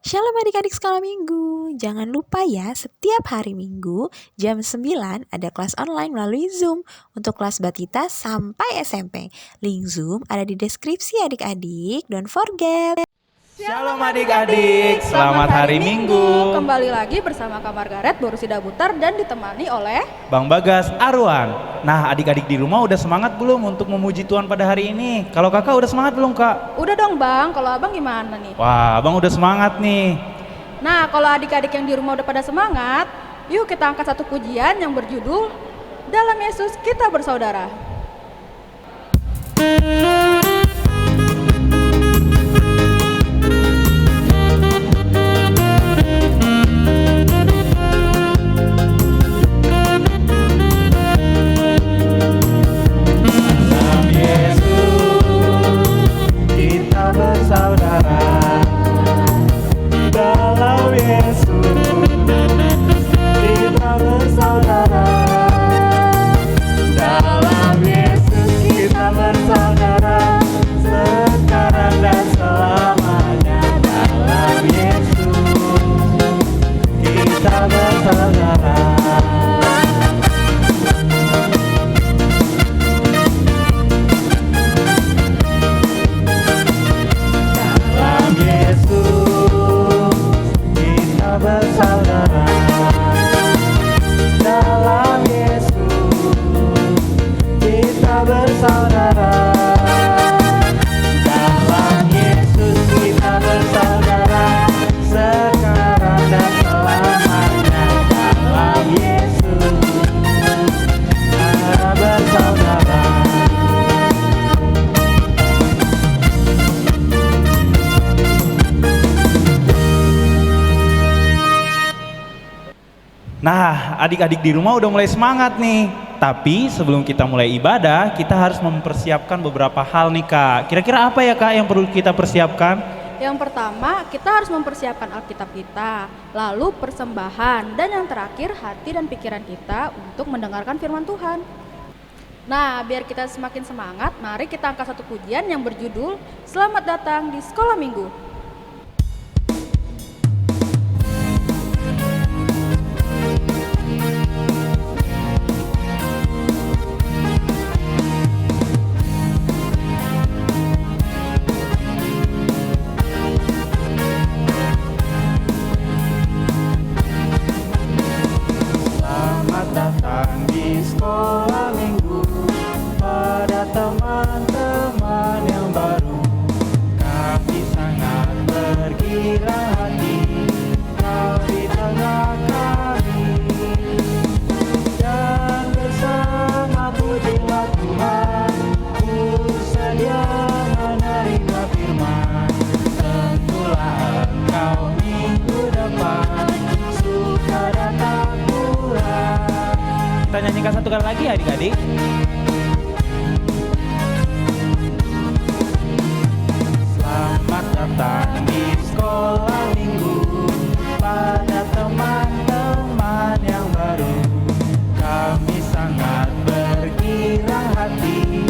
Shalom adik-adik sekolah minggu. Jangan lupa ya, setiap hari minggu jam 9 ada kelas online melalui Zoom untuk kelas Batita sampai SMP. Link Zoom ada di deskripsi adik-adik. Don't forget. Shalom adik-adik, selamat hari Minggu. Kembali lagi bersama Kak Margaret, Borusida Butar dan ditemani oleh Bang Bagas Arwan. Nah, adik-adik di rumah udah semangat belum untuk memuji Tuhan pada hari ini? Kalau kakak udah semangat belum, Kak? Udah dong Bang, kalau abang gimana nih? Wah, abang udah semangat nih. Nah, kalau adik-adik yang di rumah udah pada semangat, yuk kita angkat satu pujian yang berjudul Dalam Yesus Kita Bersaudara. Dalam Yesus kita bersaudara. Dalam Yesus kita bersaudara. Dalam Yesus kita bersaudara, sekarang dan selamanya. Dalam Yesus kita bersaudara. Dalam Yesus kita bersaudara. Dalam Yesus kita bersaudara. Dalam Yesus kita bersaudara, sekarang dan selamanya. Dalam Yesus kita bersaudara. Nah, adik-adik di rumah udah mulai semangat nih. Tapi sebelum kita mulai ibadah, kita harus mempersiapkan beberapa hal nih, Kak. Kira-kira apa ya, Kak, yang perlu kita persiapkan? Yang pertama, kita harus mempersiapkan Alkitab kita, lalu persembahan, dan yang terakhir hati dan pikiran kita untuk mendengarkan firman Tuhan. Nah, biar kita semakin semangat, mari kita angkat satu pujian yang berjudul Selamat Datang di Sekolah Minggu. Selamat datang di sekolah minggu, pada teman-teman yang baru. Kami sangat bergila hati, kau di tengah kami. Dan bersama pujilah Tuhan, ku sedia menerima firman. Tentulah engkau minggu depan, suka datang pulang. Kita nyanyikan satu kali lagi adik-adik. Selamat datang di sekolah minggu, pada teman-teman yang baru. Kami sangat bergirang hati,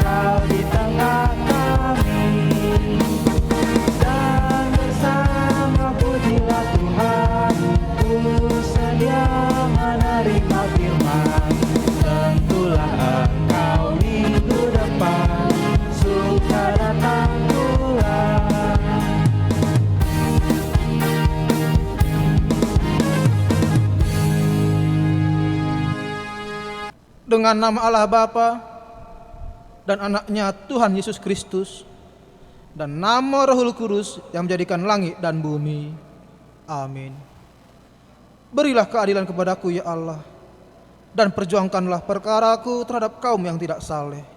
kau di tengah kami. Dan bersama pujilah Tuhan, ku sedia menerima firman. Tentulah engkau minggu depan, suka datang pulang. Dengan nama Allah Bapa dan anaknya Tuhan Yesus Kristus dan nama Rohul Kudus yang menjadikan langit dan bumi. Amin. Berilah keadilan kepadaku ya Allah, dan perjuangkanlah perkaraku terhadap kaum yang tidak saleh.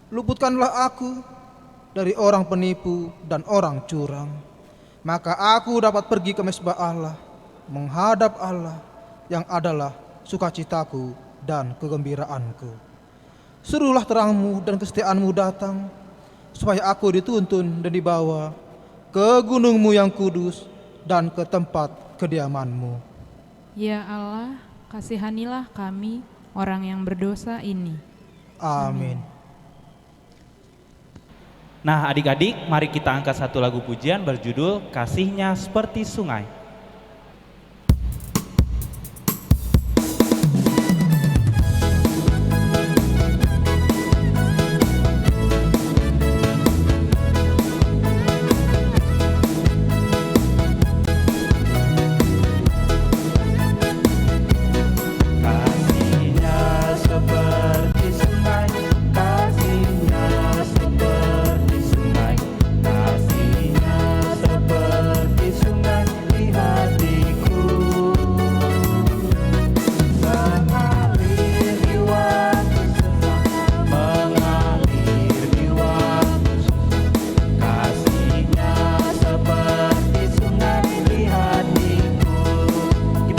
Luputkanlah aku dari orang penipu dan orang curang, maka aku dapat pergi ke mesbah Allah, menghadap Allah yang adalah sukacitaku dan kegembiraanku. Suruhlah terangmu dan kesetiaanmu datang, supaya aku dituntun dan dibawa ke gunungmu yang kudus dan ke tempat kediamanmu. Ya Allah, kasihanilah kami, orang yang berdosa ini. Amin. Nah adik-adik, mari kita angkat satu lagu pujian berjudul Kasihnya Seperti Sungai.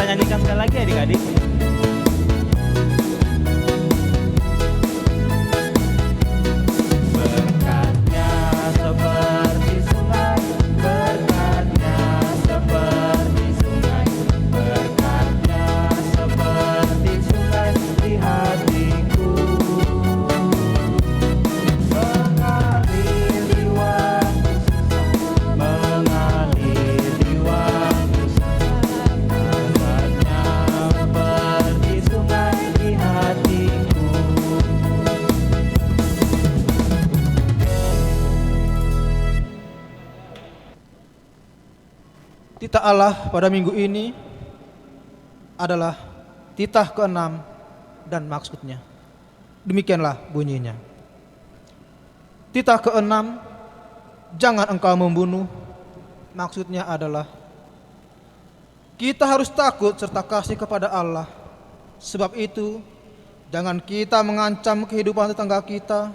Nyanyikan sekali lagi adik-adik. Berkatnya seperti sungai, berkatnya seperti sungai, berkatnya seperti sungai di hatiku, mengalir di waktu susah, mengalir di waktu seperti sungai di hatiku. Titah Allah pada minggu ini adalah titah ke-6 dan maksudnya. Demikianlah bunyinya. Titah ke-6, jangan engkau membunuh. Maksudnya adalah kita harus takut serta kasih kepada Allah. Sebab itu, jangan kita mengancam kehidupan tetangga kita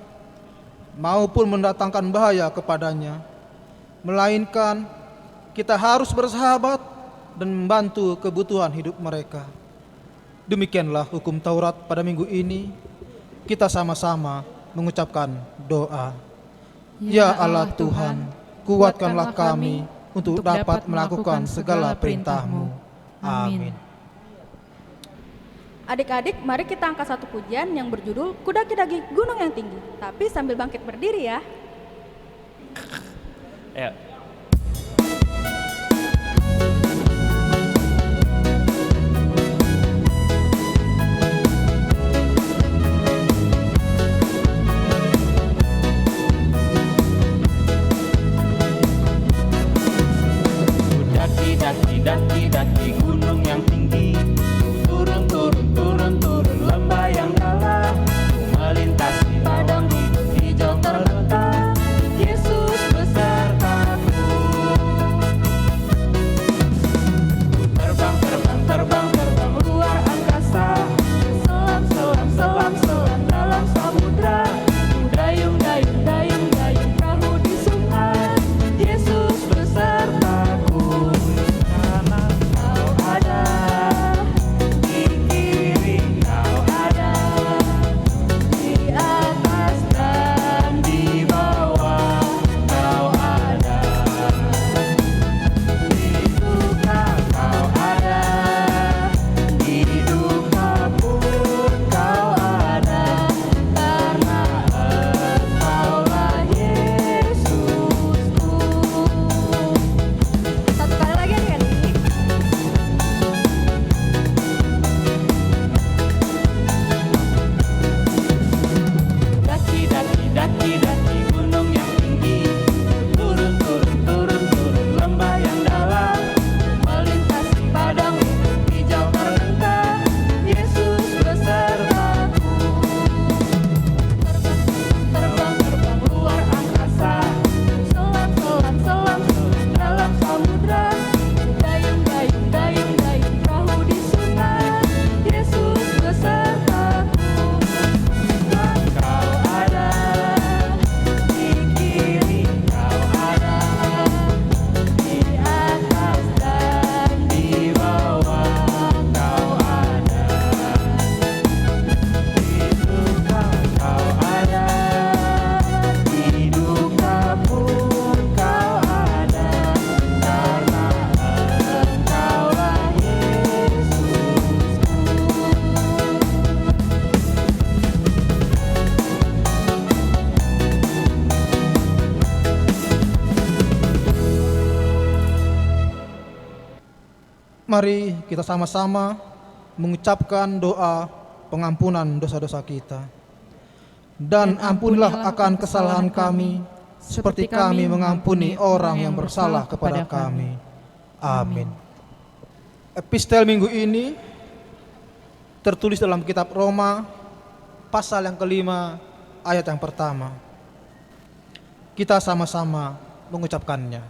maupun mendatangkan bahaya kepadanya. Melainkan kita harus bersahabat dan membantu kebutuhan hidup mereka. Demikianlah hukum Taurat pada minggu ini. Kita sama-sama mengucapkan doa. Ya Allah Tuhan, kuatkanlah kami untuk dapat melakukan segala perintah-Mu. Amin. Adik-adik, mari kita angkat satu pujian yang berjudul Kudaki-daki Gunung yang Tinggi. Tapi sambil bangkit berdiri ya. Ayo. Daki gunung yang tinggi, turun lembah yang dalam, melintasi padang hijau terbentang. Yesus besertaku. Terbang luar angkasa, selam dalam samudra. Dayung perahu di sungai. Yesus besertaku. Kau ada Mari kita sama-sama mengucapkan doa pengampunan dosa-dosa kita. Dan ampunilah akan kesalahan kami, seperti kami mengampuni orang yang bersalah kepada kami. Amin. Epistel minggu ini tertulis dalam kitab Roma, pasal yang kelima, ayat yang pertama. Kita sama-sama mengucapkannya.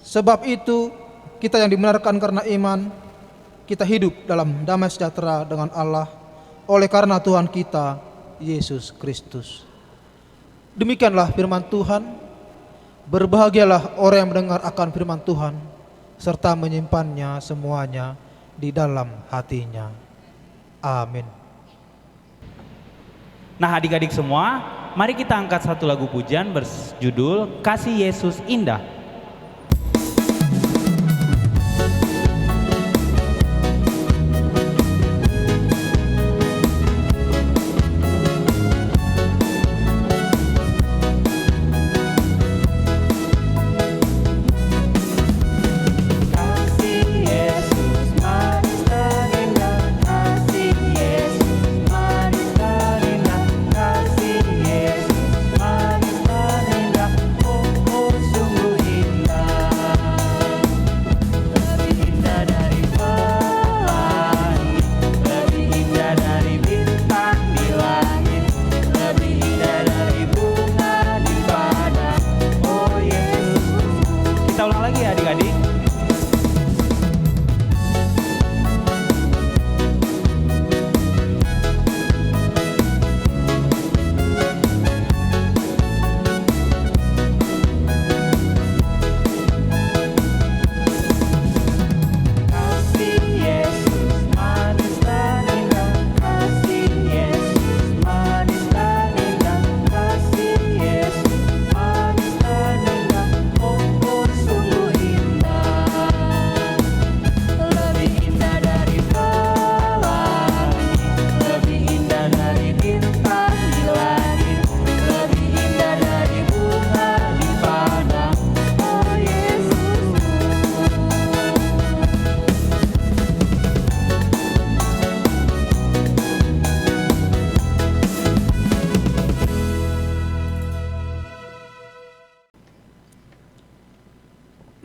Sebab itu, kita yang dibenarkan karena iman, kita hidup dalam damai sejahtera dengan Allah oleh karena Tuhan kita, Yesus Kristus. Demikianlah firman Tuhan. Berbahagialah orang yang mendengar akan firman Tuhan, serta menyimpannya semuanya di dalam hatinya. Amin. Nah adik-adik semua, mari kita angkat satu lagu pujian berjudul Kasih Yesus Indah.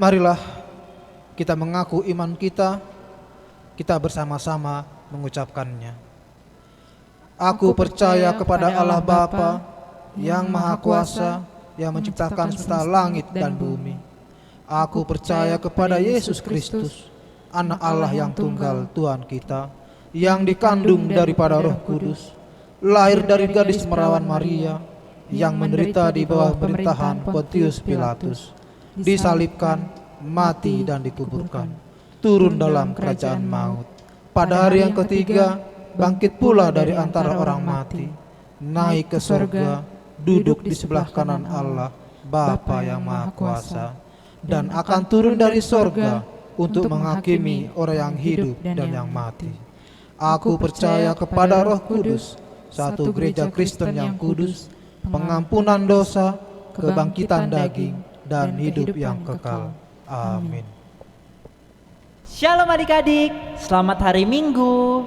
Marilah kita mengaku iman kita bersama-sama mengucapkannya. Aku percaya kepada Allah Bapa yang Maha Kuasa, yang menciptakan semesta langit dan bumi. Aku percaya kepada Yesus Kristus, Anak Allah yang tunggal Tuhan kita, yang dikandung daripada Roh Kudus, lahir dari gadis perawan Maria, yang menderita di bawah pemerintahan Pontius Pilatus, disalibkan, mati dan dikuburkan, turun dalam kerajaan maut. Pada hari yang ketiga, bangkit pula dari antara orang mati, naik ke surga, duduk di sebelah kanan Allah, Bapa yang Maha Kuasa, dan akan turun dari surga untuk menghakimi orang yang hidup dan yang mati. Aku percaya kepada Roh Kudus, satu gereja Kristen yang kudus, pengampunan dosa, kebangkitan daging, dan hidup yang kekal. Amin. Shalom adik-adik, selamat hari Minggu.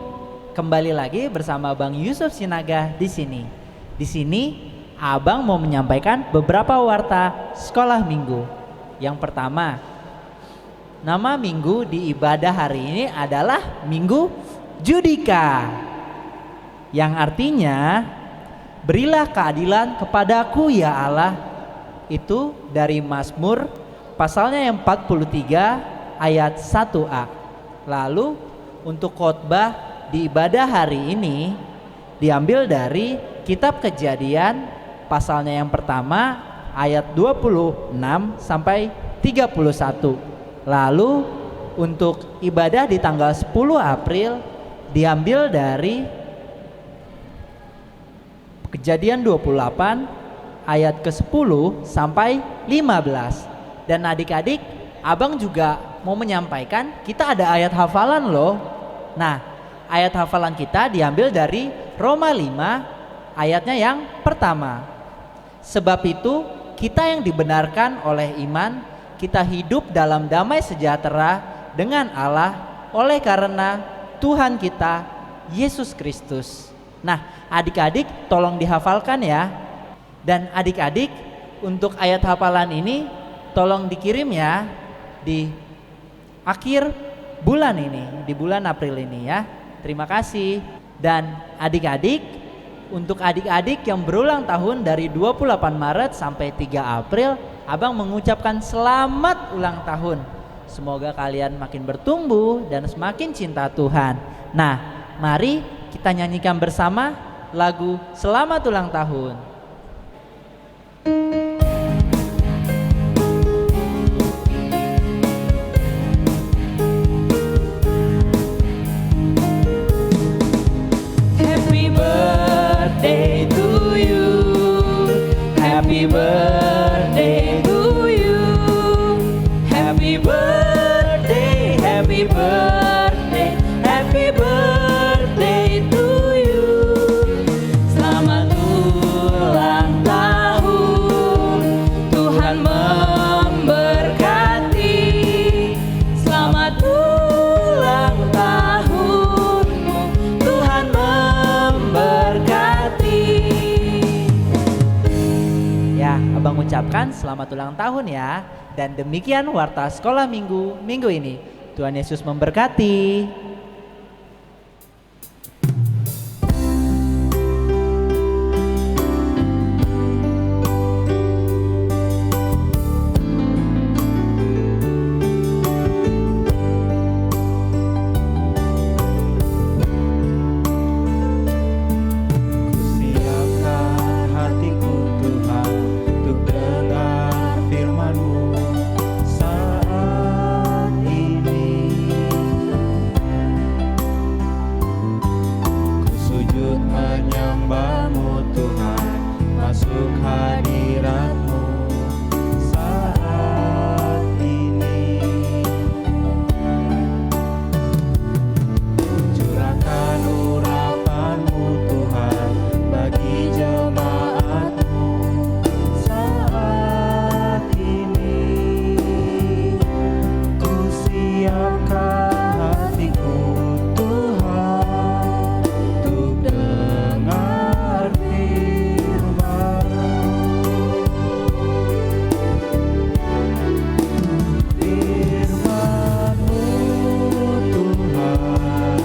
Kembali lagi bersama Bang Yusuf Sinaga di sini. Di sini Abang mau menyampaikan beberapa warta sekolah Minggu. Yang pertama, nama Minggu di ibadah hari ini adalah Minggu Judika, yang artinya berilah keadilan kepadaku ya Allah. Itu dari Mazmur pasalnya yang 43 ayat 1a. Lalu untuk khotbah di ibadah hari ini diambil dari kitab Kejadian pasalnya yang pertama ayat 26 sampai 31. Lalu untuk ibadah di tanggal 10 April diambil dari Kejadian 28 ayat ke-10 sampai 15. Dan adik-adik, Abang juga mau menyampaikan kita ada ayat hafalan loh. Nah, ayat hafalan kita diambil dari Roma 5 ayatnya yang pertama. Sebab itu kita yang dibenarkan oleh iman, kita hidup dalam damai sejahtera dengan Allah oleh karena Tuhan kita Yesus Kristus. Nah, adik-adik tolong dihafalkan ya. Dan adik-adik untuk ayat hafalan ini tolong dikirim ya di akhir bulan ini, di bulan April ini ya. Terima kasih. Dan adik-adik, untuk adik-adik yang berulang tahun dari 28 Maret sampai 3 April, Abang mengucapkan selamat ulang tahun. Semoga kalian makin bertumbuh dan semakin cinta Tuhan. Nah, mari kita nyanyikan bersama lagu Selamat Ulang Tahun. Happy birthday to you. Happy birthday to you. Happy birthday, happy birthday, happy birthday to you. Selamat ulang tahun, Tuhan memberkati. Selamat ulang tahunmu, Tuhan memberkati. Ya, Abang ucapkan selamat ulang tahun ya. Dan demikian warta sekolah minggu ini. Tuhan Yesus memberkati. Siapkan hatiku Tuhan untuk dengar firman-Mu saat ini. Ku sujud menyembah-Mu Tuhan, masuk hadirat-Mu saat ini. Curahkan urapan-Mu Tuhan bagi jemaat-Mu saat ini. Ku siapkan hatiku Tuhan untuk dengar firman-Mu. Firman-Mu Tuhan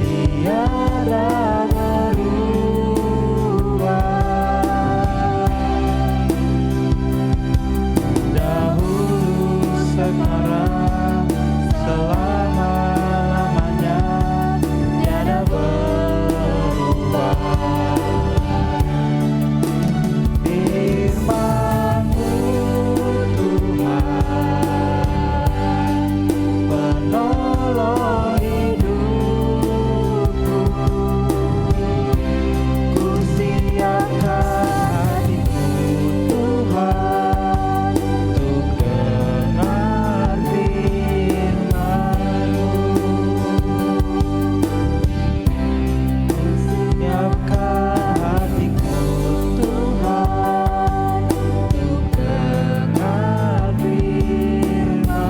tiada berubah, dahulu sekarang selama-lamanya tiada berubah. Firman-Mu Tuhan penolong hidupku. Ku siapkan hatiku Tuhan untuk dengar firman-Mu. Ku siapkan hatiku Tuhan untuk dengar firman-Mu.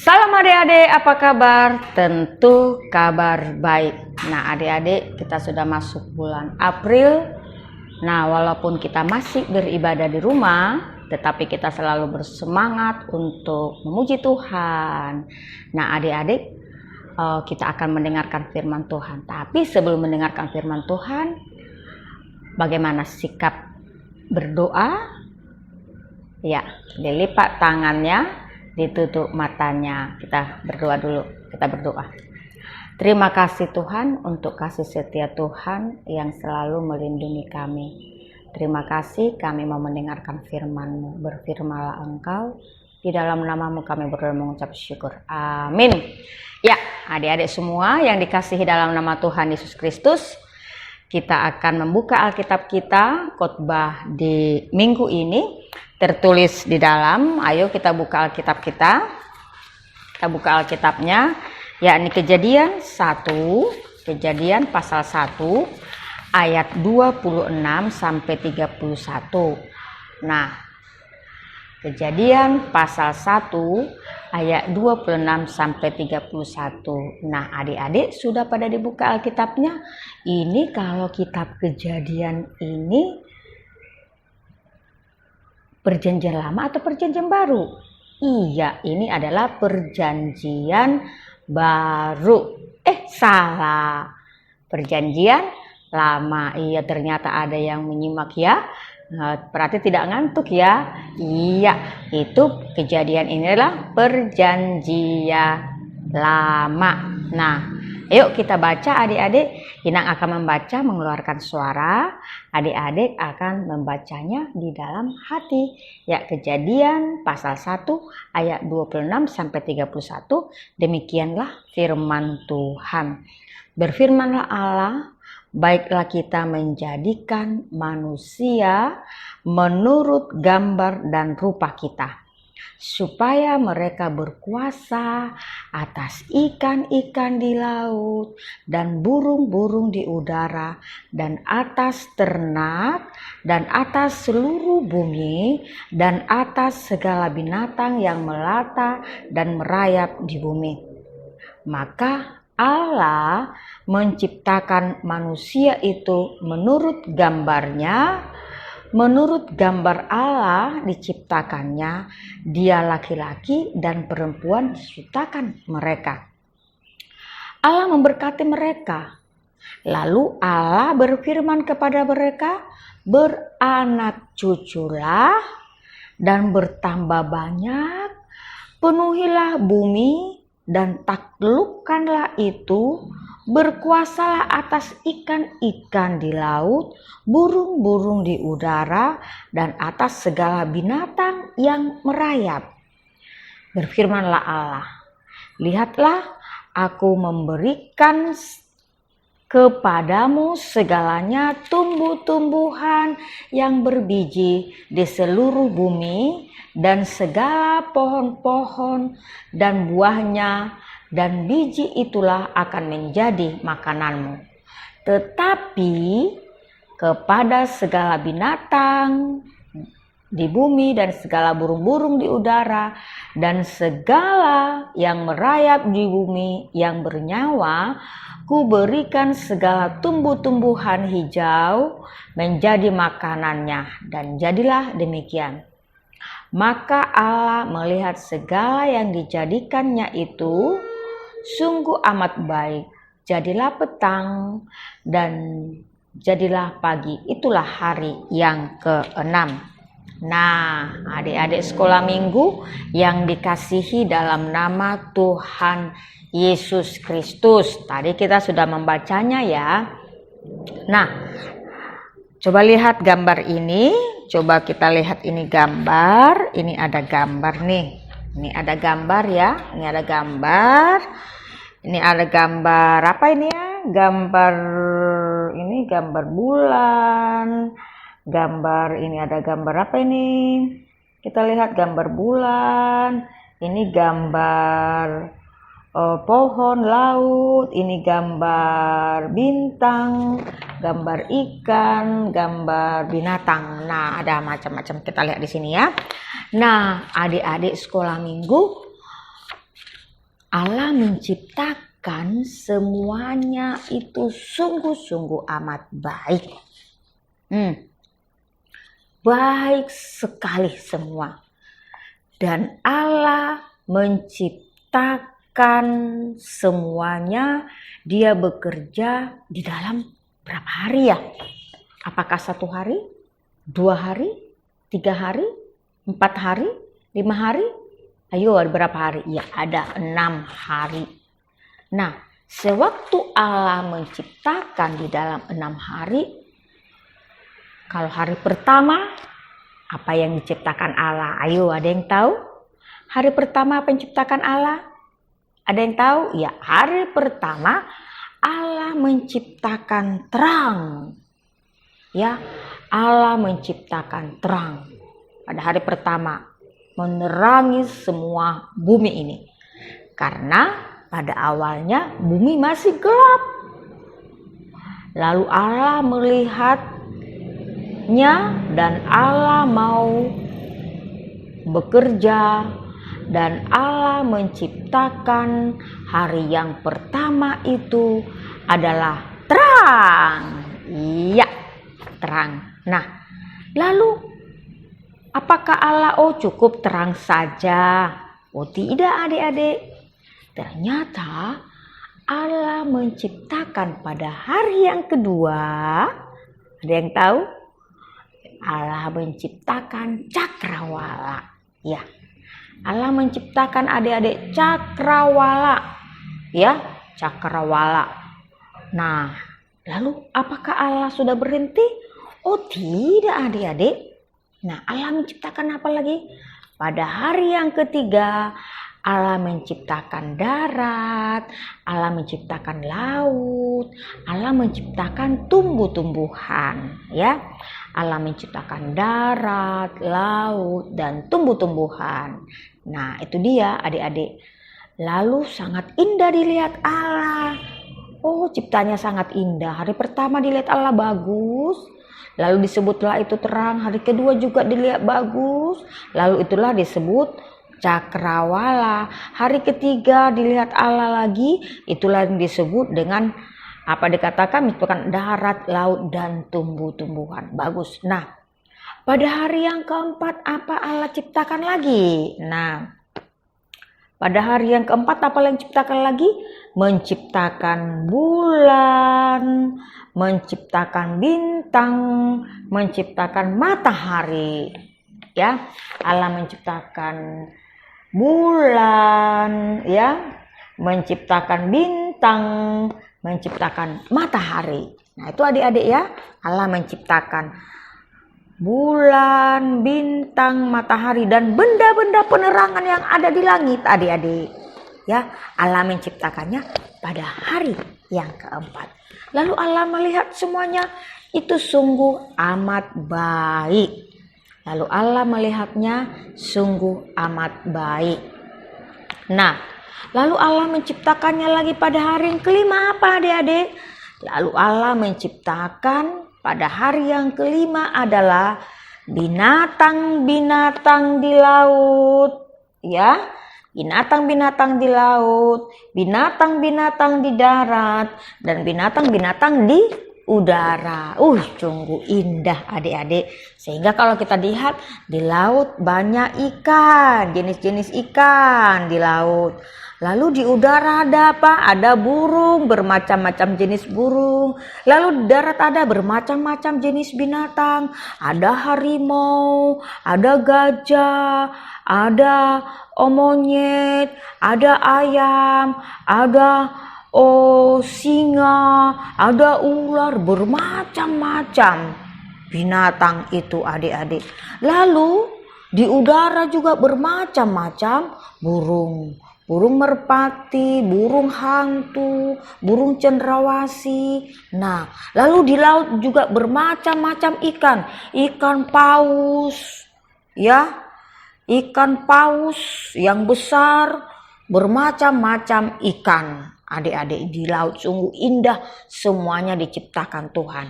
Salam adik-adik, apa kabar? Tentu kabar baik. Nah adik-adik, kita sudah masuk bulan April. Nah walaupun kita masih beribadah di rumah, tetapi kita selalu bersemangat untuk memuji Tuhan. Nah adik-adik, kita akan mendengarkan firman Tuhan. Tapi sebelum mendengarkan firman Tuhan, bagaimana sikap berdoa? Ya, dilipat tangannya, ditutup matanya. Kita berdoa dulu. Kita berdoa. Terima kasih Tuhan untuk kasih setia Tuhan yang selalu melindungi kami. Terima kasih kami mau mendengarkan firman-Mu. Berfirmanlah Engkau. Di dalam nama-Mu kami berdoa mengucap syukur. Amin. Ya, adik-adik semua yang dikasihi dalam nama Tuhan Yesus Kristus, kita akan membuka Alkitab kita, khotbah di minggu ini tertulis di dalam. Ayo kita buka Alkitab kita. Kita buka Alkitabnya, yakni Kejadian 1, Kejadian pasal 1 ayat 26 sampai 31. Nah, Kejadian pasal 1 ayat 26 sampai 31. Nah, adik-adik sudah pada dibuka Alkitabnya? Ini kalau kitab Kejadian ini Perjanjian Lama atau Perjanjian Baru? Iya, ini adalah Perjanjian Baru. Salah. Perjanjian Lama. Iya, ternyata ada yang menyimak ya. Nah, berarti tidak ngantuk ya. Iya, itu Kejadian ini adalah Perjanjian Lama. Nah, yuk kita baca adik-adik. Inang akan membaca mengeluarkan suara. Adik-adik akan membacanya di dalam hati. Ya, Kejadian pasal 1 ayat 26 sampai 31. Demikianlah firman Tuhan. Berfirmanlah Allah, baiklah kita menjadikan manusia menurut gambar dan rupa kita, supaya mereka berkuasa atas ikan-ikan di laut dan burung-burung di udara dan atas ternak dan atas seluruh bumi dan atas segala binatang yang melata dan merayap di bumi. Maka Allah menciptakan manusia itu menurut gambarnya, menurut gambar Allah diciptakannya, dia laki-laki dan perempuan diciptakan mereka. Allah memberkati mereka. Lalu Allah berfirman kepada mereka, beranak cuculah dan bertambah banyak, penuhilah bumi dan taklukkanlah itu, berkuasalah atas ikan-ikan di laut, burung-burung di udara, dan atas segala binatang yang merayap. Berfirmanlah Allah, lihatlah aku memberikan kepadamu segalanya tumbuh-tumbuhan yang berbiji di seluruh bumi, dan segala pohon-pohon dan buahnya, dan biji itulah akan menjadi makananmu. Tetapi kepada segala binatang di bumi dan segala burung-burung di udara dan segala yang merayap di bumi yang bernyawa, ku berikan segala tumbuh-tumbuhan hijau menjadi makanannya, dan jadilah demikian. Maka Allah melihat segala yang dijadikannya itu sungguh amat baik. Jadilah petang dan jadilah pagi. Itulah hari yang ke-6. Nah, adik-adik sekolah minggu yang dikasihi dalam nama Tuhan Yesus Kristus. Tadi kita sudah membacanya ya. Nah, coba lihat gambar ini. Coba kita lihat ini gambar. Ini ada gambar nih. Ini ada gambar ya. Ini ada gambar. Ini ada gambar apa ini ya? Gambar ini gambar bulan. Gambar ini ada gambar apa ini? Kita lihat gambar bulan. Ini gambar pohon laut, ini gambar bintang, gambar ikan, gambar binatang. Nah, ada macam-macam, kita lihat di sini ya. Nah, adik-adik sekolah minggu, Allah menciptakan semuanya itu sungguh-sungguh amat baik. Baik sekali semua. Dan Allah menciptakan semuanya, dia bekerja di dalam berapa hari ya? Apakah 1 hari, 2 hari, 3 hari, 4 hari, 5 hari? Ayo, ada berapa hari? Ya, ada 6 hari. Nah, sewaktu Allah menciptakan di dalam 6 hari, kalau hari pertama, apa yang diciptakan Allah? Ayo, ada yang tahu? Hari pertama apa yang diciptakan Allah? Ada yang tahu? Ya, hari pertama Allah menciptakan terang. Ya, Allah menciptakan terang. Pada hari pertama menerangi semua bumi ini. Karena pada awalnya bumi masih gelap. Lalu Allah melihatnya dan Allah mau bekerja dan Allah menciptakan hari yang pertama itu adalah terang. Iya, terang. Nah, lalu apakah Allah cukup terang saja? Tidak adik-adik. Ternyata Allah menciptakan pada hari yang kedua. Ada yang tahu? Allah menciptakan cakrawala. Ya, Allah menciptakan adik-adik cakrawala. Ya, cakrawala. Nah, lalu apakah Allah sudah berhenti? Tidak adik-adik. Nah, Allah menciptakan apa lagi? Pada hari yang ketiga, Allah menciptakan darat, Allah menciptakan laut, Allah menciptakan tumbuh-tumbuhan, ya. Allah menciptakan darat, laut, dan tumbuh-tumbuhan. Nah, itu dia adik-adik. Lalu sangat indah dilihat Allah. Ciptanya sangat indah. Hari pertama dilihat Allah bagus. Lalu disebutlah itu terang. Hari kedua juga dilihat bagus. Lalu itulah disebut cakrawala. Hari ketiga dilihat Allah lagi. Itulah yang disebut dengan apa dikatakan menciptakan darat, laut, dan tumbuh-tumbuhan. Bagus. Nah, pada hari yang keempat apa Allah ciptakan lagi? Nah, pada hari yang keempat apa yang ciptakan lagi? Menciptakan bulan, menciptakan bintang, menciptakan matahari. Ya, Allah menciptakan bulan, ya, menciptakan bintang, menciptakan matahari. Nah, itu adik-adik ya, Allah menciptakan bulan, bintang, matahari, dan benda-benda penerangan yang ada di langit, adik-adik. Ya, Allah menciptakannya pada hari yang keempat. Lalu Allah melihat semuanya itu sungguh amat baik. Lalu Allah melihatnya sungguh amat baik. Nah, lalu Allah menciptakannya lagi pada hari yang kelima apa adik-adik? Lalu Allah menciptakan pada hari yang kelima adalah binatang-binatang di laut. Ya, binatang-binatang di laut, binatang-binatang di darat, dan binatang-binatang di udara. Sungguh indah adik-adik. Sehingga kalau kita lihat di laut banyak ikan, jenis-jenis ikan di laut. Lalu di udara ada apa? Ada burung, bermacam-macam jenis burung. Lalu di darat ada bermacam-macam jenis binatang. Ada harimau, ada gajah, ada monyet, ada ayam, ada singa, ada ular, bermacam-macam binatang itu adik-adik. Lalu di udara juga bermacam-macam burung. Burung merpati, burung hantu, burung cendrawasih. Nah, lalu di laut juga bermacam-macam ikan. Ikan paus, ya. Ikan paus yang besar, bermacam-macam ikan. Adik-adik di laut sungguh indah, semuanya diciptakan Tuhan.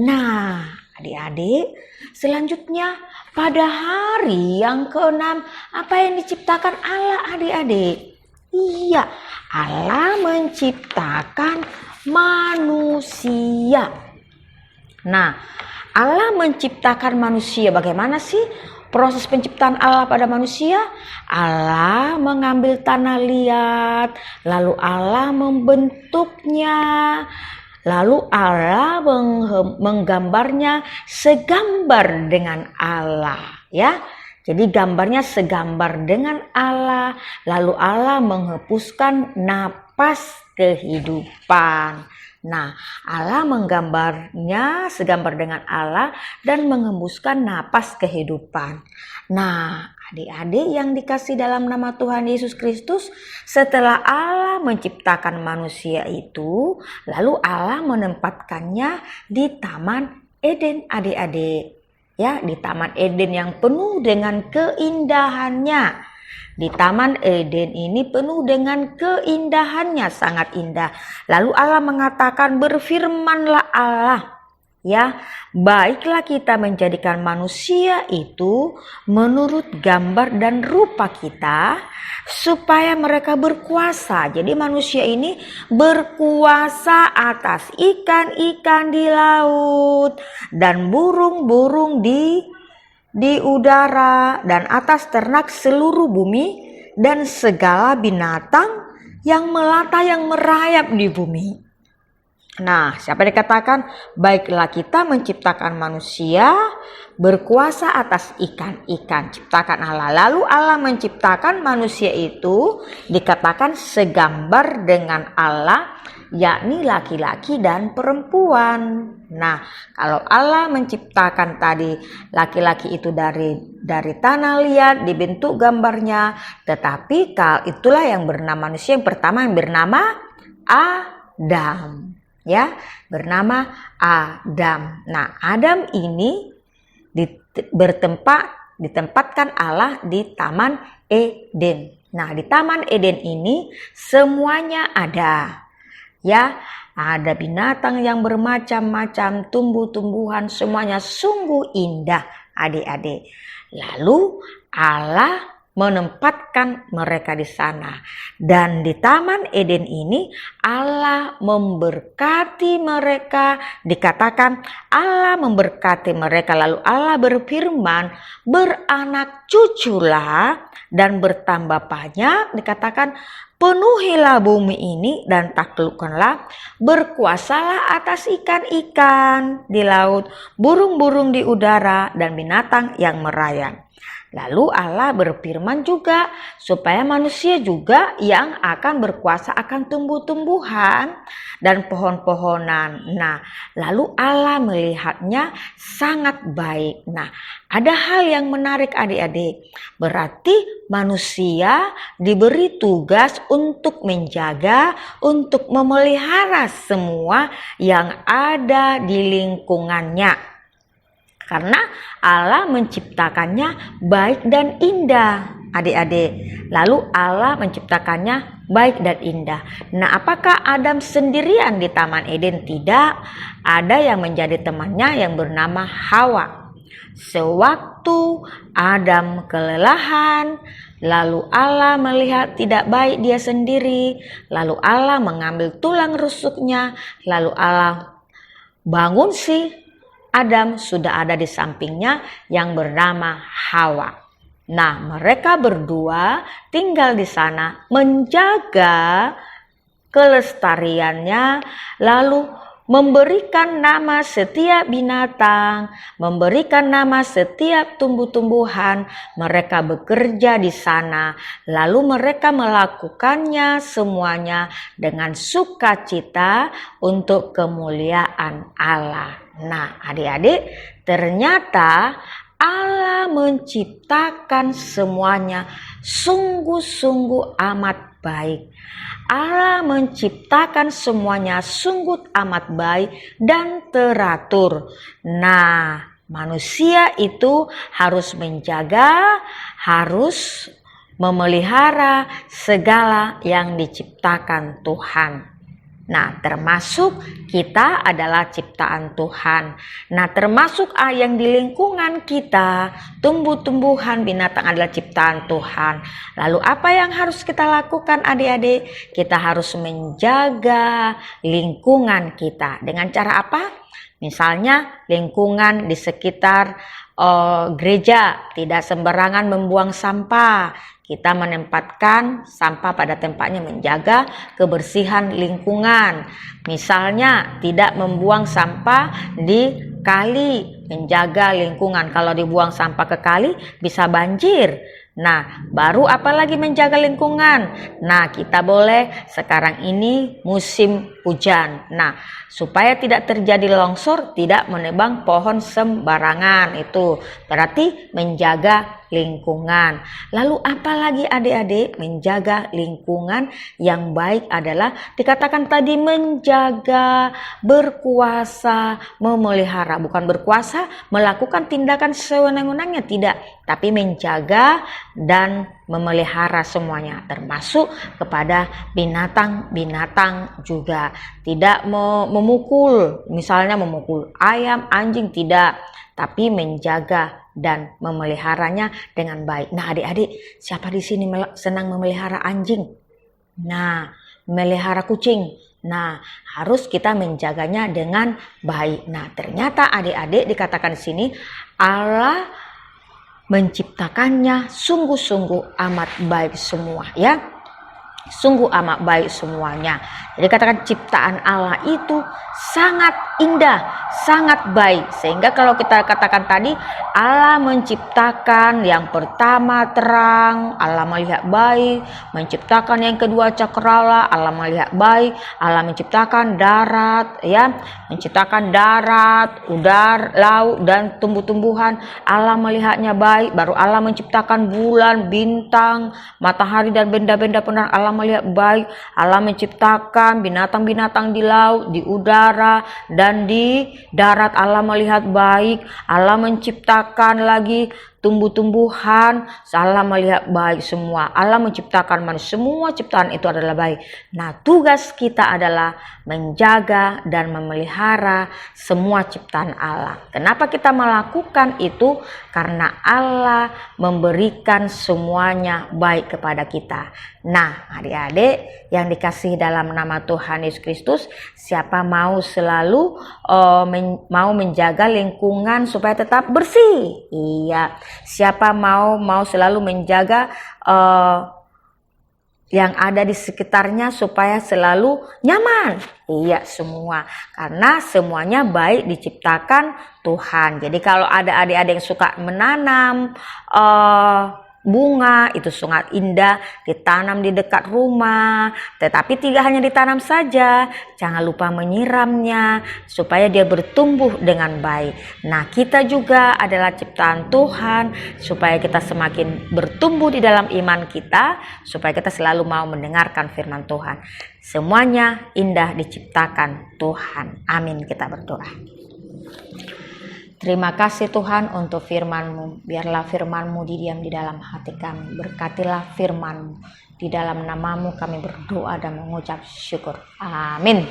Nah, adik-adik, selanjutnya pada hari yang keenam apa yang diciptakan Allah adik-adik? Iya, Allah menciptakan manusia. Nah, Allah menciptakan manusia. Bagaimana sih proses penciptaan Allah pada manusia? Allah mengambil tanah liat, lalu Allah membentuknya, lalu Allah menggambarnya segambar dengan Allah, ya. Jadi gambarnya segambar dengan Allah, lalu Allah menghembuskan napas kehidupan. Nah, Allah menggambarnya segambar dengan Allah dan menghembuskan napas kehidupan. Nah, adik-adik yang dikasih dalam nama Tuhan Yesus Kristus, setelah Allah menciptakan manusia itu, lalu Allah menempatkannya di Taman Eden adik-adik. Ya, di Taman Eden yang penuh dengan keindahannya. Di Taman Eden ini penuh dengan keindahannya, sangat indah. Lalu Allah mengatakan, berfirmanlah Allah, ya, baiklah kita menjadikan manusia itu menurut gambar dan rupa kita, supaya mereka berkuasa. Jadi manusia ini berkuasa atas ikan-ikan di laut dan burung-burung di udara dan atas ternak seluruh bumi dan segala binatang yang melata yang merayap di bumi. Nah, siapa dikatakan baiklah kita menciptakan manusia berkuasa atas ikan-ikan, ciptakan Allah. Lalu Allah menciptakan manusia itu dikatakan segambar dengan Allah, yakni laki-laki dan perempuan. Nah, kalau Allah menciptakan tadi laki-laki itu dari tanah liat dibentuk gambarnya, tetapi itulah yang bernama manusia yang pertama yang bernama Adam. Ya, bernama Adam. Nah, Adam ini ditempatkan Allah di Taman Eden. Nah, di Taman Eden ini semuanya ada. Ya, ada binatang yang bermacam-macam, tumbuh-tumbuhan, semuanya sungguh indah, adik-adik. Lalu Allah menempatkan mereka di sana. Dan di Taman Eden ini Allah memberkati mereka. Dikatakan Allah memberkati mereka. Lalu Allah berfirman, beranak cuculah dan bertambah banyak. Dikatakan penuhilah bumi ini dan taklukkanlah, berkuasalah atas ikan-ikan di laut, burung-burung di udara dan binatang yang merayap. Lalu Allah berfirman juga supaya manusia juga yang akan berkuasa akan tumbuh-tumbuhan dan pohon-pohonan. Nah, lalu Allah melihatnya sangat baik. Nah, ada hal yang menarik adik-adik. Berarti manusia diberi tugas untuk menjaga, untuk memelihara semua yang ada di lingkungannya. Karena Allah menciptakannya baik dan indah, adik-adik. Lalu Allah menciptakannya baik dan indah. Nah, apakah Adam sendirian di Taman Eden? Tidak. Ada yang menjadi temannya yang bernama Hawa. Sewaktu Adam kelelahan, lalu Allah melihat tidak baik dia sendiri. Lalu Allah mengambil tulang rusuknya. Lalu Allah bangun Adam, sudah ada di sampingnya yang bernama Hawa. Nah, mereka berdua tinggal di sana menjaga kelestariannya, lalu memberikan nama setiap binatang, memberikan nama setiap tumbuh-tumbuhan. Mereka bekerja di sana, lalu mereka melakukannya semuanya dengan sukacita untuk kemuliaan Allah. Nah, adik-adik, ternyata Allah menciptakan semuanya sungguh-sungguh amat baik. Allah menciptakan semuanya sungguh amat baik dan teratur. Nah, manusia itu harus menjaga, harus memelihara segala yang diciptakan Tuhan. Nah, termasuk kita adalah ciptaan Tuhan. Nah, termasuk yang di lingkungan kita, tumbuh-tumbuhan, binatang adalah ciptaan Tuhan. Lalu apa yang harus kita lakukan adik-adik? Kita harus menjaga lingkungan kita. Dengan cara apa? Misalnya lingkungan di sekitar gereja, tidak sembarangan membuang sampah. Kita menempatkan sampah pada tempatnya, menjaga kebersihan lingkungan. Misalnya tidak membuang sampah di kali, menjaga lingkungan. Kalau dibuang sampah ke kali bisa banjir. Nah, baru apalagi menjaga lingkungan. Nah, kita boleh sekarang ini musim hujan. Nah, supaya tidak terjadi longsor, tidak menebang pohon sembarangan. Itu berarti menjaga lingkungan. Lalu apalagi adik-adik? Menjaga lingkungan yang baik adalah dikatakan tadi menjaga, berkuasa, memelihara. Bukan berkuasa melakukan tindakan sewenang-wenangnya, tidak, tapi menjaga dan memelihara semuanya, termasuk kepada binatang-binatang juga. Tidak memukul, misalnya memukul ayam, anjing, tidak, tapi menjaga dan memeliharanya dengan baik. Nah, adik-adik, siapa di sini senang memelihara anjing? Nah, memelihara kucing. Nah, harus kita menjaganya dengan baik. Nah, ternyata adik-adik dikatakan di sini Allah menciptakannya sungguh-sungguh amat baik semua, ya. Sungguh amat baik semuanya. Jadi katakan ciptaan Allah itu sangat indah, sangat baik. Sehingga kalau kita katakan tadi Allah menciptakan yang pertama terang, Allah melihat baik. Menciptakan yang kedua cakrawala, Allah melihat baik. Allah menciptakan darat, ya, menciptakan darat, udara, laut dan tumbuh-tumbuhan. Allah melihatnya baik. Baru Allah menciptakan bulan, bintang, matahari dan benda-benda penerang. Allah melihat baik. Allah menciptakan binatang-binatang di laut, di udara dan di darat. Allah melihat baik. Allah menciptakan lagi tumbuh-tumbuhan. Allah melihat baik semua. Allah menciptakan manusia. Semua ciptaan itu adalah baik. Nah, tugas kita adalah menjaga dan memelihara semua ciptaan Allah. Kenapa kita melakukan itu? Karena Allah memberikan semuanya baik kepada kita. Nah, adik-adik yang dikasihi dalam nama Tuhan Yesus Kristus, siapa mau selalu mau menjaga lingkungan supaya tetap bersih? Iya. Siapa mau selalu menjaga yang ada di sekitarnya supaya selalu nyaman? Iya, semua. Karena semuanya baik diciptakan Tuhan. Jadi kalau ada adik-adik yang suka menanam bunga, itu sangat indah, ditanam di dekat rumah. Tetapi tidak hanya ditanam saja, jangan lupa menyiramnya supaya dia bertumbuh dengan baik. Nah, kita juga adalah ciptaan Tuhan supaya kita semakin bertumbuh di dalam iman kita, supaya kita selalu mau mendengarkan firman Tuhan. Semuanya indah diciptakan Tuhan. Amin, kita berdoa. Terima kasih Tuhan untuk firman-Mu. Biarlah firman-Mu didiam di dalam hati kami. Berkatilah firman-Mu. Di dalam nama-Mu kami berdoa dan mengucap syukur. Amin.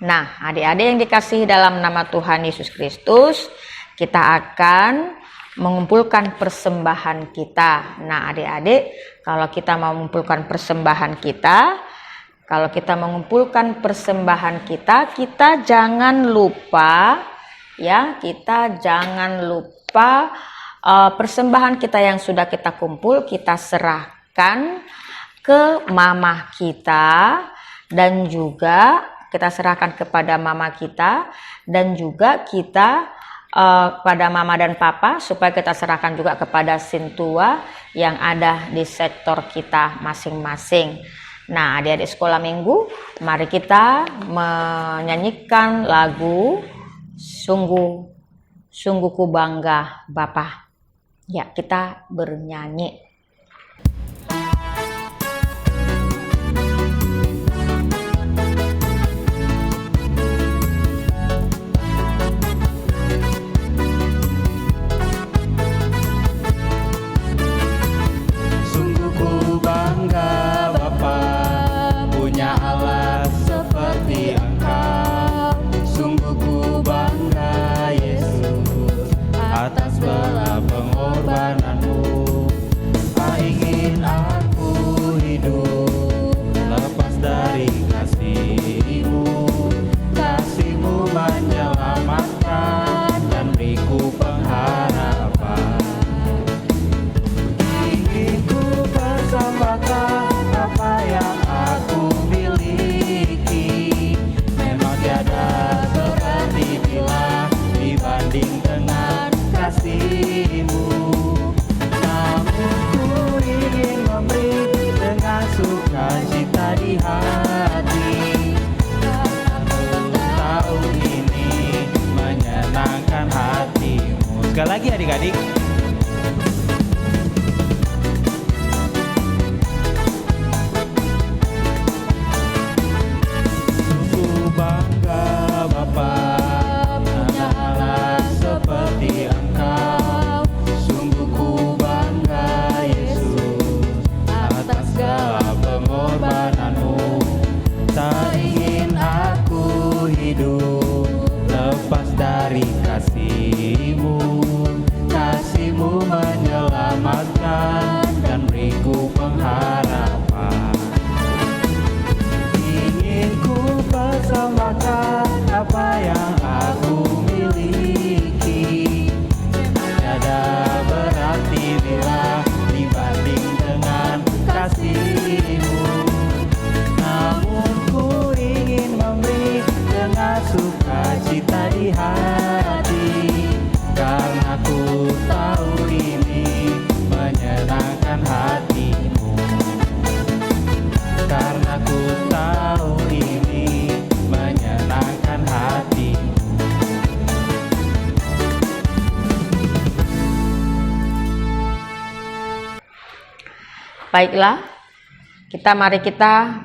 Nah, adik-adik yang dikasihi dalam nama Tuhan Yesus Kristus, kita akan mengumpulkan persembahan kita. Nah, adik-adik, kalau kita mau mengumpulkan persembahan kita, kita jangan lupa, ya, kita jangan lupa persembahan kita yang sudah kita kumpul, kita serahkan ke mama kita, dan juga kita serahkan kepada mama kita, dan juga kita kepada mama dan papa, supaya kita serahkan juga kepada sintua yang ada di sektor kita masing-masing. Nah, adik-adik sekolah minggu, mari kita menyanyikan lagu Sungguh ku bangga Bapa. Ya, kita bernyanyi. Sungguh ku bangga Bapa, punya Allah seperti Engkau. Sungguh ku bangga Yesus, atas bela pengorbananmu. Baiklah, mari kita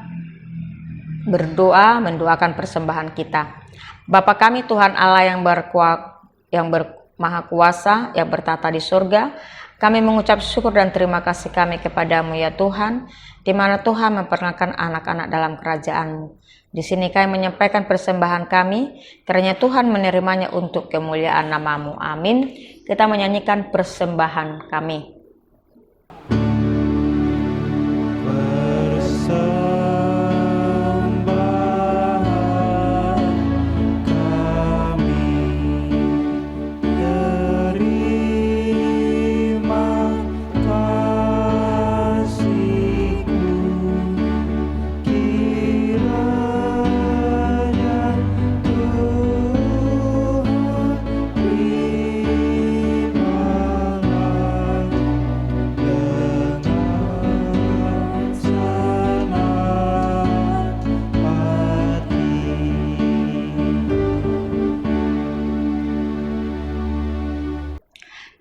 berdoa, mendoakan persembahan kita. Bapa kami Tuhan Allah yang maha kuasa, yang bertata di surga, kami mengucap syukur dan terima kasih kami kepadamu ya Tuhan, di mana Tuhan memperkenalkan anak-anak dalam kerajaan-Mu. Di sini kami menyampaikan persembahan kami, kiranya Tuhan menerimanya untuk kemuliaan nama-Mu. Amin. Kita menyanyikan persembahan kami.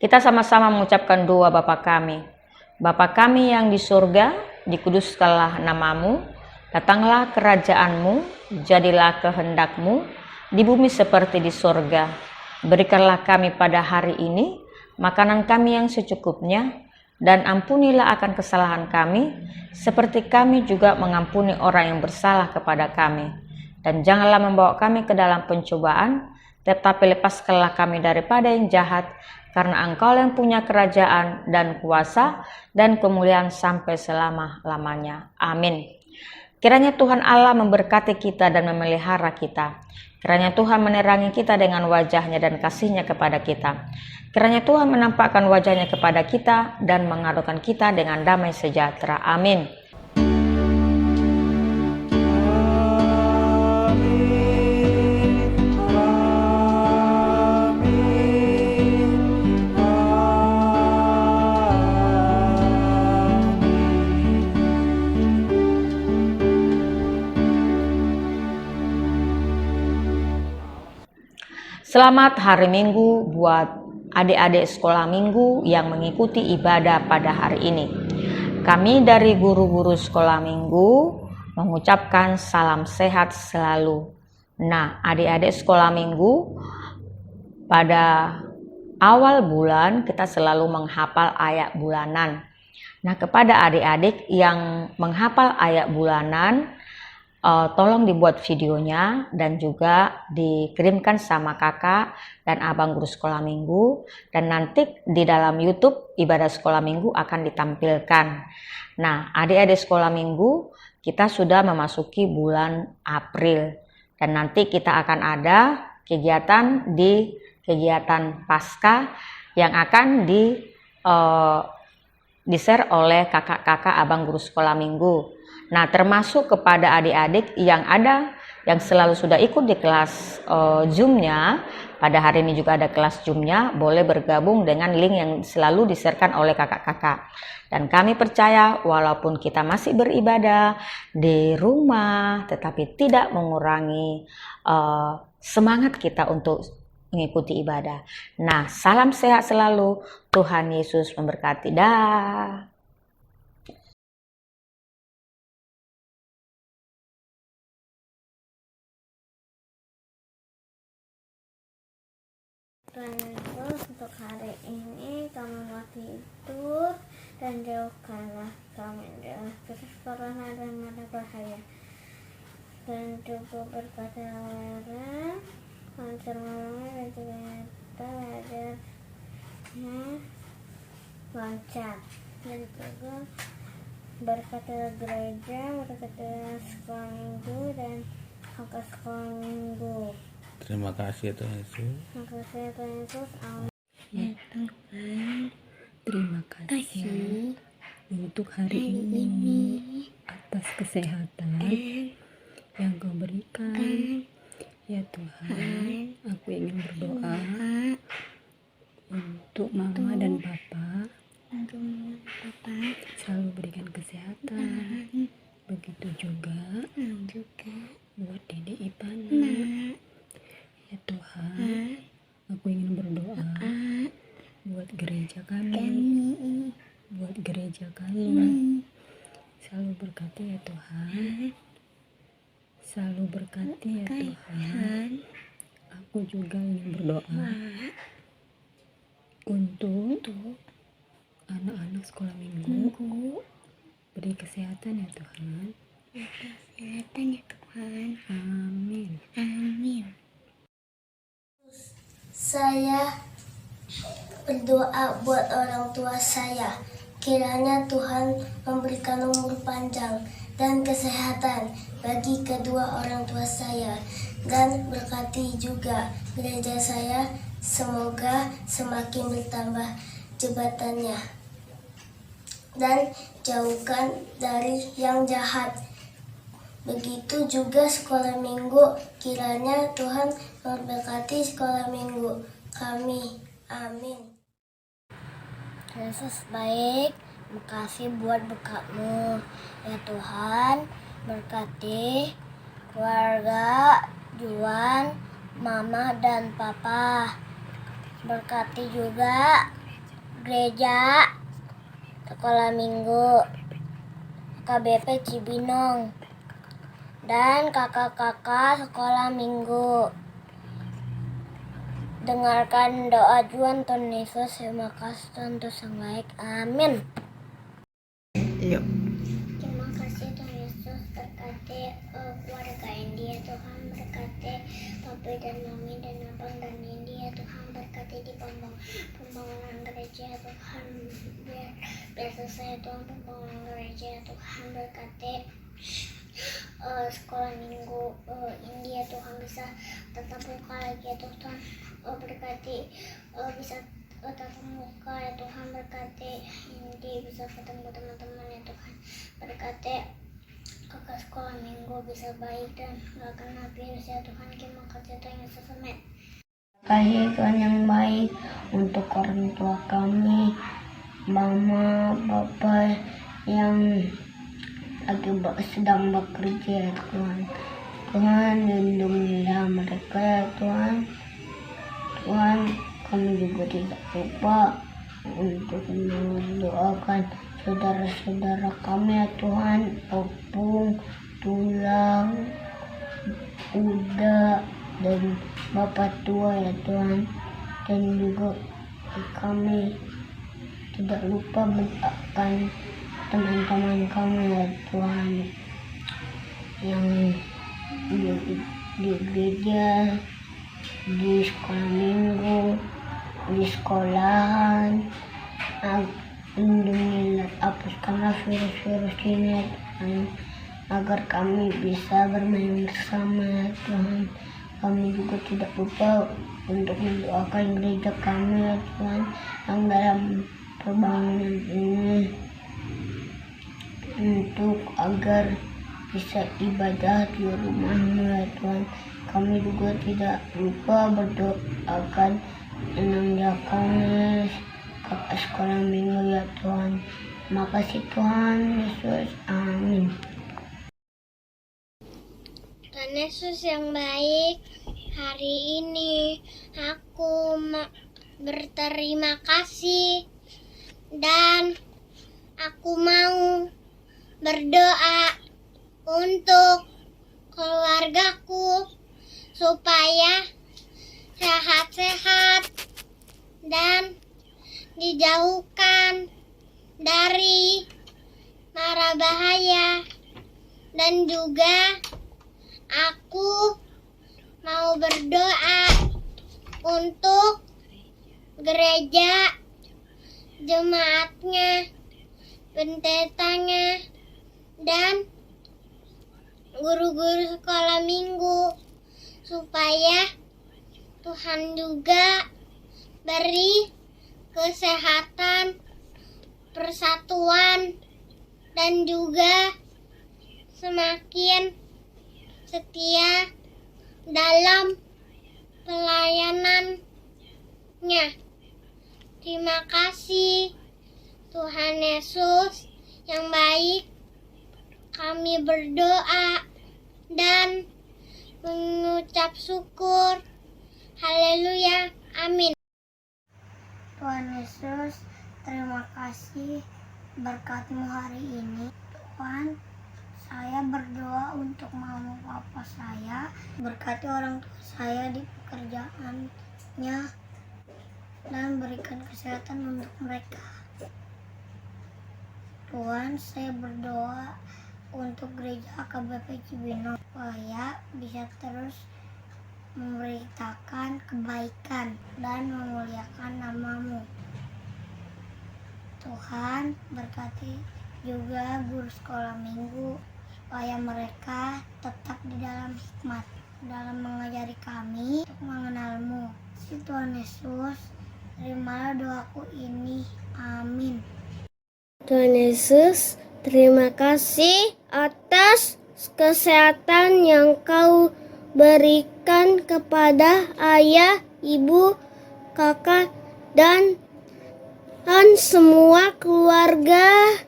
Kita sama-sama mengucapkan doa Bapa kami. Bapa kami yang di surga, dikuduskanlah nama-Mu, datanglah kerajaan-Mu, jadilah kehendak-Mu, di bumi seperti di surga. Berikanlah kami pada hari ini makanan kami yang secukupnya, dan ampunilah akan kesalahan kami, seperti kami juga mengampuni orang yang bersalah kepada kami. Dan janganlah membawa kami ke dalam pencobaan, tetapi lepaskanlah kami daripada yang jahat, karena Engkau yang punya kerajaan dan kuasa dan kemuliaan sampai selama-lamanya. Amin. Kiranya Tuhan Allah memberkati kita dan memelihara kita. Kiranya Tuhan menerangi kita dengan wajah-Nya dan kasih-Nya kepada kita. Kiranya Tuhan menampakkan wajah-Nya kepada kita dan mengaruniakan kita dengan damai sejahtera. Amin. Selamat hari Minggu buat adik-adik sekolah minggu yang mengikuti ibadah pada hari ini. Kami dari guru-guru sekolah minggu mengucapkan salam sehat selalu. Nah, adik-adik sekolah minggu, pada awal bulan kita selalu menghafal ayat bulanan. Nah, kepada adik-adik yang menghafal ayat bulanan, tolong dibuat videonya dan juga dikirimkan sama kakak dan abang guru sekolah minggu, dan nanti di dalam YouTube ibadah sekolah minggu akan ditampilkan. Nah, adik-adik sekolah minggu, kita sudah memasuki bulan April dan nanti kita akan ada kegiatan Paskah yang akan di-share oleh kakak-kakak abang guru sekolah minggu. Nah, termasuk kepada adik-adik yang selalu sudah ikut di kelas Zoom-nya, pada hari ini juga ada kelas Zoom-nya, boleh bergabung dengan link yang selalu di-share-kan oleh kakak-kakak. Dan kami percaya walaupun kita masih beribadah di rumah, tetapi tidak mengurangi semangat kita untuk mengikuti ibadah. Nah, salam sehat selalu. Tuhan Yesus memberkati. Dah. Tuhan Yesus, untuk hari ini kami mau tidur dan jauhkanlah kami dari virus corona dan mara bahaya, dan juga berkati lereng, lancar malamnya dan juga nyata belajarnya lancar, dan juga berkati gereja, berkati sekolah minggu dan kakak sekolah minggu. Terima kasih Tuhan Yesus. Terima kasih Tuhan Yesus. Amin. Ya Tuhan, terima kasih untuk hari ini atas kesehatan yang Kau berikan. Ya Tuhan, aku ingin berdoa untuk Mama dan Papa, selalu berikan kesehatan. Begitu juga buat Dede Ipana. Ya Tuhan, aku ingin berdoa buat gereja kami, Selalu berkati ya Tuhan. Selalu berkati ya Tuhan. Aku juga ingin berdoa untuk anak-anak sekolah minggu. Beri kesehatan ya Tuhan. Kesehatan ya Tuhan. Amin. Amin. Saya berdoa buat orang tua saya. Kiranya Tuhan memberikan umur panjang dan kesehatan bagi kedua orang tua saya. Dan berkati juga gereja saya, semoga semakin bertambah jabatannya. Dan jauhkan dari yang jahat. Begitu juga sekolah minggu, kiranya Tuhan memberkati sekolah minggu kami. Amin. Yesus baik, makasih buat berkat-Mu. Ya Tuhan, berkati keluarga Juan, Mama dan Papa. Berkati juga gereja, sekolah minggu, KBP Cibinong, dan kakak-kakak sekolah minggu. Dengarkan doa Juan Tuhan Yesus. Terima kasih Tuhan yang baik. Amin. Terima kasih Tuhan Yesus. Berkati keluarga India. Tuhan berkati papi dan mami dan abang dan India. Tuhan berkati di pembangunan gereja. Tuhan biar selesai Tuhan pembangunan gereja. Tuhan berkati sekolah minggu India. Tuhan bisa tetap buka lagi ya Tuhan. Berkati bisa tatap muka ya Tuhan. Berkati Indi bisa ketemu teman-teman ya Tuhan. Berkati kakak sekolah minggu bisa baik dan gak kena virus ya Tuhan. Terima kasih Tuhan Yesus. Amin. Kasih Tuhan yang baik untuk orang tua kami, mama, papa yang lagi sedang bekerja ya Tuhan. Tuhan lindungilah mereka ya Tuhan. Tuhan, kami juga tidak lupa untuk mendoakan saudara-saudara kami ya Tuhan, Opung, Tulang, Uda, dan Bapak tua ya Tuhan. Dan juga kami tidak lupa mendoakan teman-teman kami ya Tuhan yang di gereja, di sekolah minggu, di sekolahan. Lindungilah, hapuskanlah virus-virus ini ya Tuhan, agar kami bisa bermain bersama ya Tuhan. Kami juga tidak lupa untuk mendoakan gereja kami ya Tuhan, yang dalam perbangunan ini, untuk agar bisa ibadah di rumah-Mu ya Tuhan. Kami juga tidak lupa berdoakan enam diakonis, kakak sekolah minggu ya Tuhan. Terima kasih Tuhan Yesus. Amin. Tuhan Yesus yang baik, hari ini aku berterima kasih dan aku mau berdoa untuk keluargaku supaya sehat-sehat dan dijauhkan dari mara bahaya. Dan juga aku mau berdoa untuk gereja, jemaatnya, pendetanya, dan guru-guru sekolah minggu, supaya Tuhan juga beri kesehatan, persatuan, dan juga semakin setia dalam pelayanannya. Terima kasih Tuhan Yesus yang baik. Kami berdoa dan mengucap syukur. Haleluya. Amin. Tuhan Yesus, terima kasih berkatmu hari ini. Tuhan, saya berdoa untuk mama papa saya, berkati orang tua saya di pekerjaannya, dan berikan kesehatan untuk mereka. Tuhan, saya berdoa untuk gereja AKBP Cibinong supaya bisa terus memberitakan kebaikan dan memuliakan nama-Mu. Tuhan, berkati juga guru sekolah minggu supaya mereka tetap di dalam hikmat dalam mengajari kami untuk mengenal-Mu. Tuhan Yesus, terimalah doaku ini. Amin. Tuhan Yesus, terima kasih atas kesehatan yang Kau berikan kepada ayah, ibu, kakak, dan semua keluarga,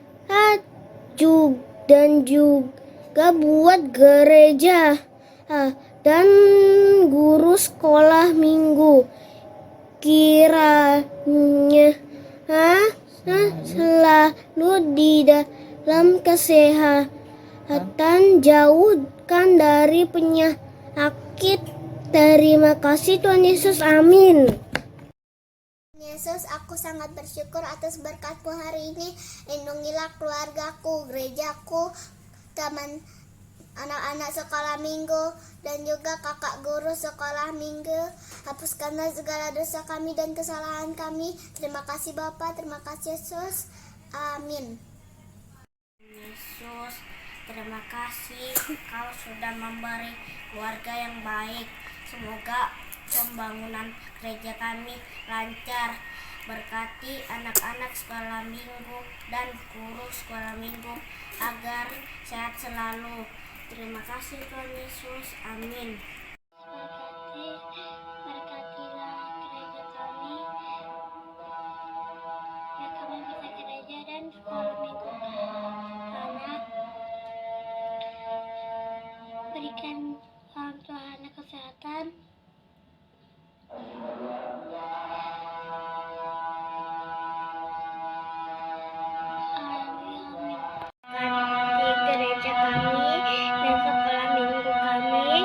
dan juga buat gereja dan guru sekolah minggu. Kiranya selalu di dalam kesehatan, jauhkan dari penyakit. Terima kasih Tuhan Yesus, amin. Yesus, aku sangat bersyukur atas berkat-Mu hari ini. Lindungilah keluargaku, gerejaku, teman anak-anak sekolah minggu, dan juga kakak guru sekolah minggu. Hapuskanlah segala dosa kami dan kesalahan kami. Terima kasih Bapa, terima kasih Yesus. Amin. Yesus, terima kasih Kau sudah memberi keluarga yang baik. Semoga pembangunan gereja kami lancar. Berkati anak-anak sekolah minggu dan guru sekolah minggu agar sehat selalu. Terima kasih Tuhan Yesus. Amin. Berkatilah gereja kami, ya kami bisa gereja dan sekolah minggu. Anak, berikan orang tua anak kesehatan. Gereja kami dan sekolah minggu kami,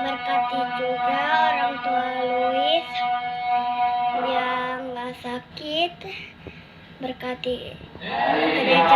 berkati juga orang tua Luis yang gak sakit, berkati gereja